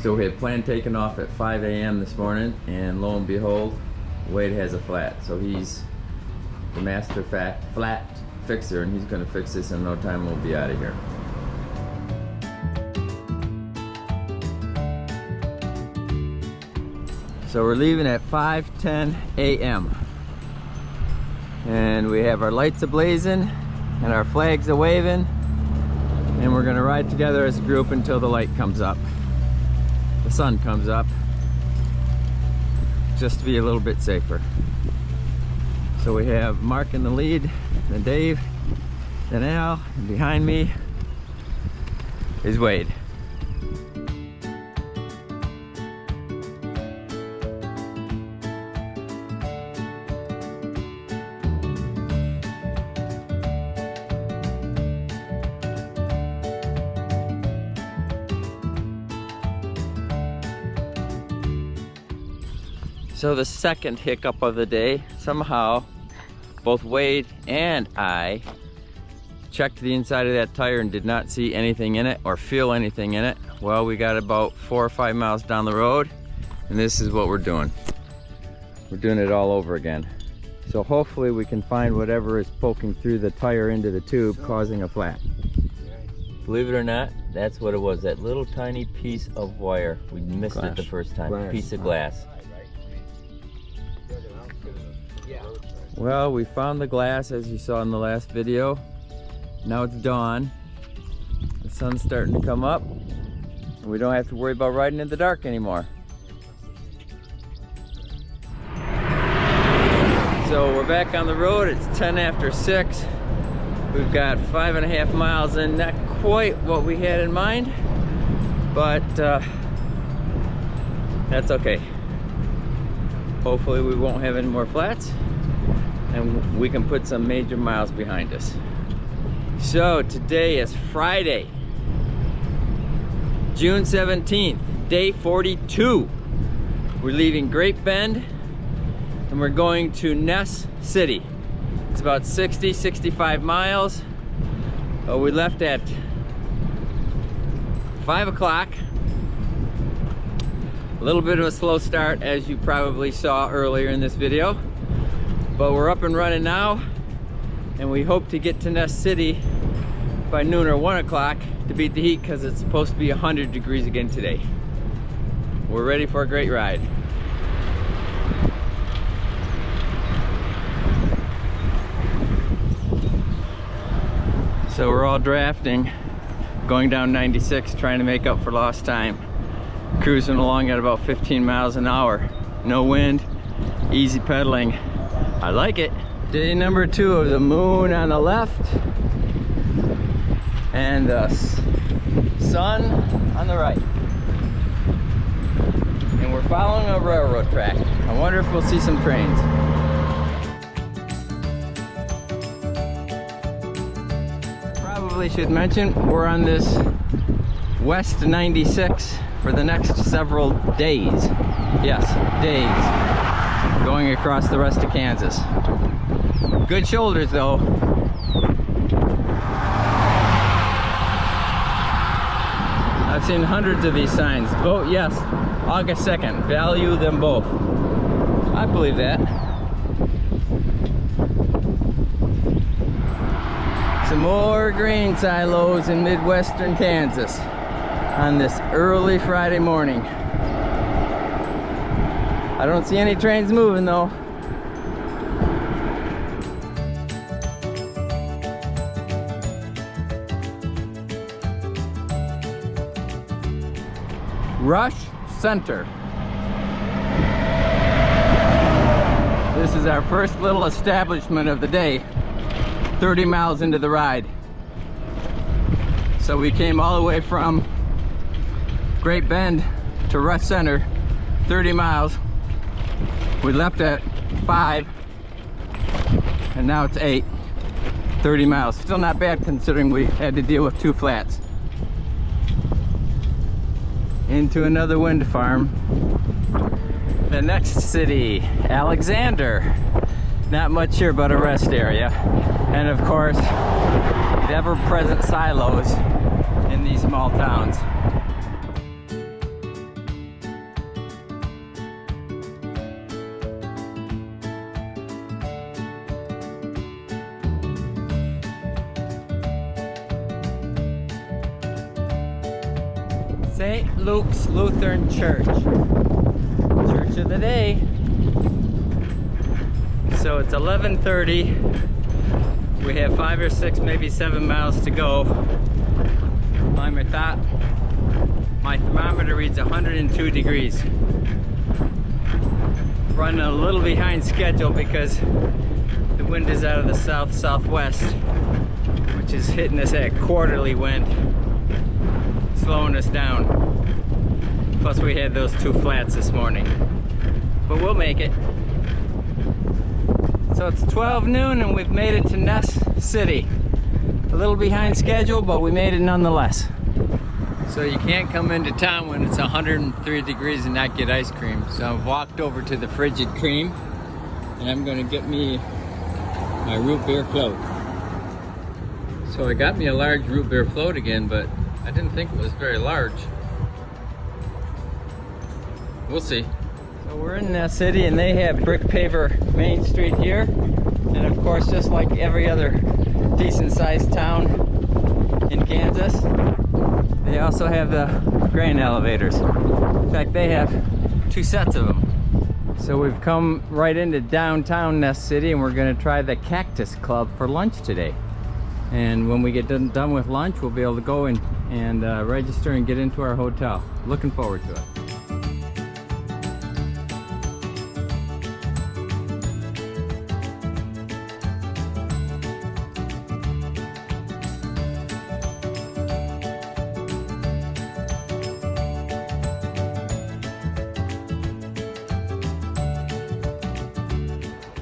So we had planned taking off at 5 a.m. this morning, and lo and behold, Wade has a flat. So he's the master flat fixer, and he's going to fix this in no time. We'll be out of here. So we're leaving at 5:10 a.m. and we have our lights a-blazing and our flags a-waving, and we're gonna ride together as a group until the light comes up. The sun comes up, just to be a little bit safer. So we have Mark in the lead, then Dave, then Al, and behind me is Wade. So the second hiccup of the day, somehow both Wade and I checked the inside of that tire and did not see anything in it or feel anything in it. Well, we got about 4 or 5 miles down the road, and this is what we're doing. We're doing it all over again. So hopefully we can find whatever is poking through the tire into the tube, causing a flat. Believe it or not, that's what it was, that little tiny piece of wire. We missed it the first time, a piece of glass. Well, we found the glass, as you saw in the last video. Now it's dawn. The sun's starting to come up. We don't have to worry about riding in the dark anymore. So we're back on the road. It's 10 after 6. We've got 5.5 miles in. Not quite what we had in mind, but that's okay. Hopefully we won't have any more flats, and we can put some major miles behind us. So today is Friday, June 17th, day 42. We're leaving Great Bend and we're going to Ness City. It's about 65 miles. We left at 5 o'clock. A little bit of a slow start, as you probably saw earlier in this video. But we're up and running now, and we hope to get to Ness City by noon or 1 o'clock to beat the heat, because it's supposed to be 100 degrees again today. We're ready for a great ride. So we're all drafting, going down 96, trying to make up for lost time. Cruising along at about 15 miles an hour. No wind, easy pedaling. I like it. Day number 2 of the moon on the left and the sun on the right. And we're following a railroad track. I wonder if we'll see some trains. Probably should mention we're on this West 96 for the next several days. Yes, days. Going across the rest of Kansas. Good shoulders though. I've seen hundreds of these signs. Vote yes, August 2nd. Value them both. I believe that. Some more grain silos in Midwestern Kansas on this early Friday morning. I don't see any trains moving though. Rush Center. This is our first little establishment of the day, 30 miles into the ride. So we came all the way from Great Bend to Rush Center, 30 miles. We left at 5 and now it's 8, 30 miles. Still not bad considering we had to deal with 2 flats. Into another wind farm. The next city, Alexander. Not much here but a rest area. And of course, the ever-present silos in these small towns. St. Luke's Lutheran Church. Church of the day. So it's 11:30. We have 5 or 6, maybe 7 miles to go. My thermometer reads 102 degrees. Running a little behind schedule because the wind is out of the south-southwest, which is hitting us at quarterly wind, slowing us down. Plus we had those 2 flats this morning, but we'll make it. So it's 12 noon and we've made it to Ness City. A little behind schedule, but we made it nonetheless. So you can't come into town when it's 103 degrees and not get ice cream. So I've walked over to the Frigid Cream and I'm gonna get me my root beer float. So I got me a large root beer float again, but I didn't think it was very large. We'll see. So we're in Ness City and they have brick paver Main Street here. And of course, just like every other decent sized town in Kansas, they also have the grain elevators. In fact, they have 2 sets of them. So we've come right into downtown Ness City and we're gonna try the Cactus Club for lunch today. And when we get done with lunch, we'll be able to go and register and get into our hotel. Looking forward to it.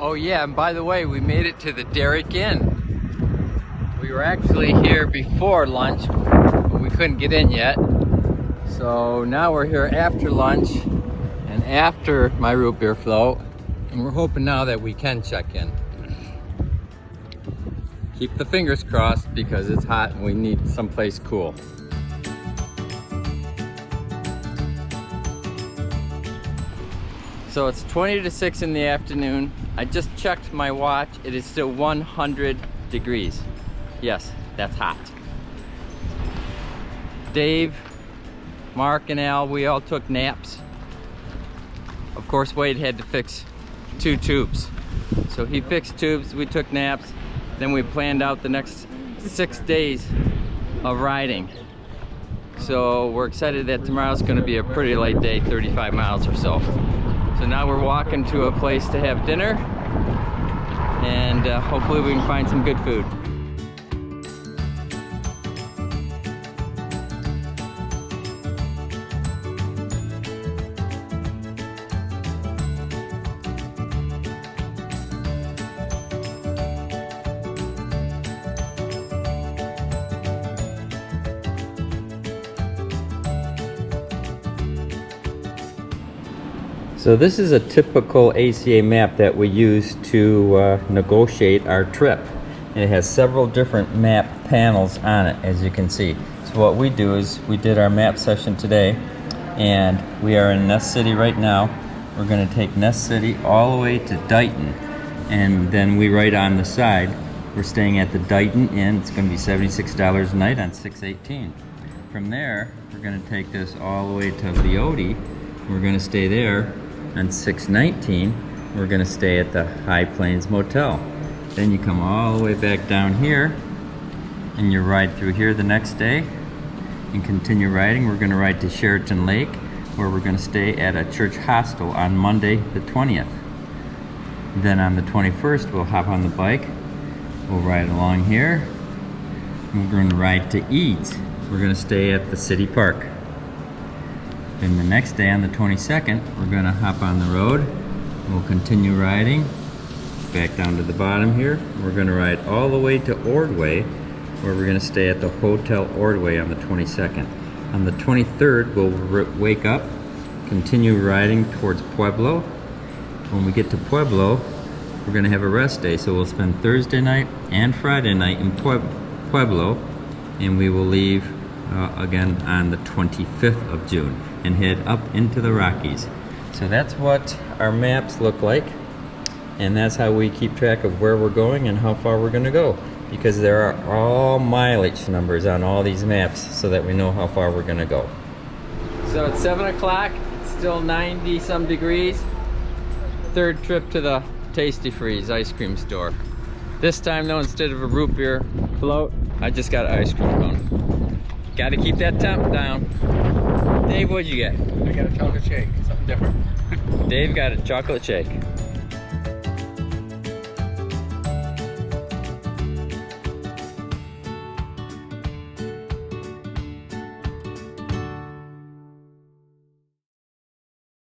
Oh yeah, and by the way, we made it to the Derrick Inn. We were actually here before lunch, but we couldn't get in yet. So now we're here after lunch and after my root beer float, and we're hoping now that we can check in. Keep the fingers crossed because it's hot and we need someplace cool. So it's 20 to 6 in the afternoon. I just checked my watch. It is still 100 degrees. Yes, that's hot. Dave, Mark, and Al, we all took naps. Of course, Wade had to fix 2 tubes. So he fixed tubes, we took naps. Then we planned out the next 6 days of riding. So we're excited that tomorrow's gonna be a pretty light day, 35 miles or so. So now we're walking to a place to have dinner, and hopefully we can find some good food. So this is a typical ACA map that we use to negotiate our trip. It has several different map panels on it, as you can see. So what we do is we did our map session today, and we are in Ness City right now. We're going to take Ness City all the way to Dighton, and then we write on the side, we're staying at the Dighton Inn. It's going to be $76 a night on 6/18. From there, we're going to take this all the way to Leoti. We're going to stay there. On 6/19, we're gonna stay at the High Plains Motel. Then you come all the way back down here and you ride through here the next day and continue riding. We're gonna ride to Sheraton Lake, where we're gonna stay at a church hostel on Monday the 20th. Then on the 21st, we'll hop on the bike, we'll ride along here, and we're gonna ride to Eads. We're gonna stay at the city park. Then the next day on the 22nd, we're gonna hop on the road. We'll continue riding back down to the bottom here. We're gonna ride all the way to Ordway, where we're gonna stay at the Hotel Ordway on the 22nd. On the 23rd, we'll wake up, continue riding towards Pueblo. When we get to Pueblo, we're gonna have a rest day. So we'll spend Thursday night and Friday night in Pueblo, and we will leave again on the 25th of June and head up into the Rockies. So that's what our maps look like, and that's how we keep track of where we're going and how far we're going to go, because there are all mileage numbers on all these maps so that we know how far we're going to go. So it's 7 o'clock, it's still 90 some degrees. Third trip to the Tasty Freeze ice cream store. This time though, instead of a root beer float, I just got an ice cream cone. Gotta keep that temp down. Dave, what'd you get? I got a chocolate shake, something different. Dave got a chocolate shake.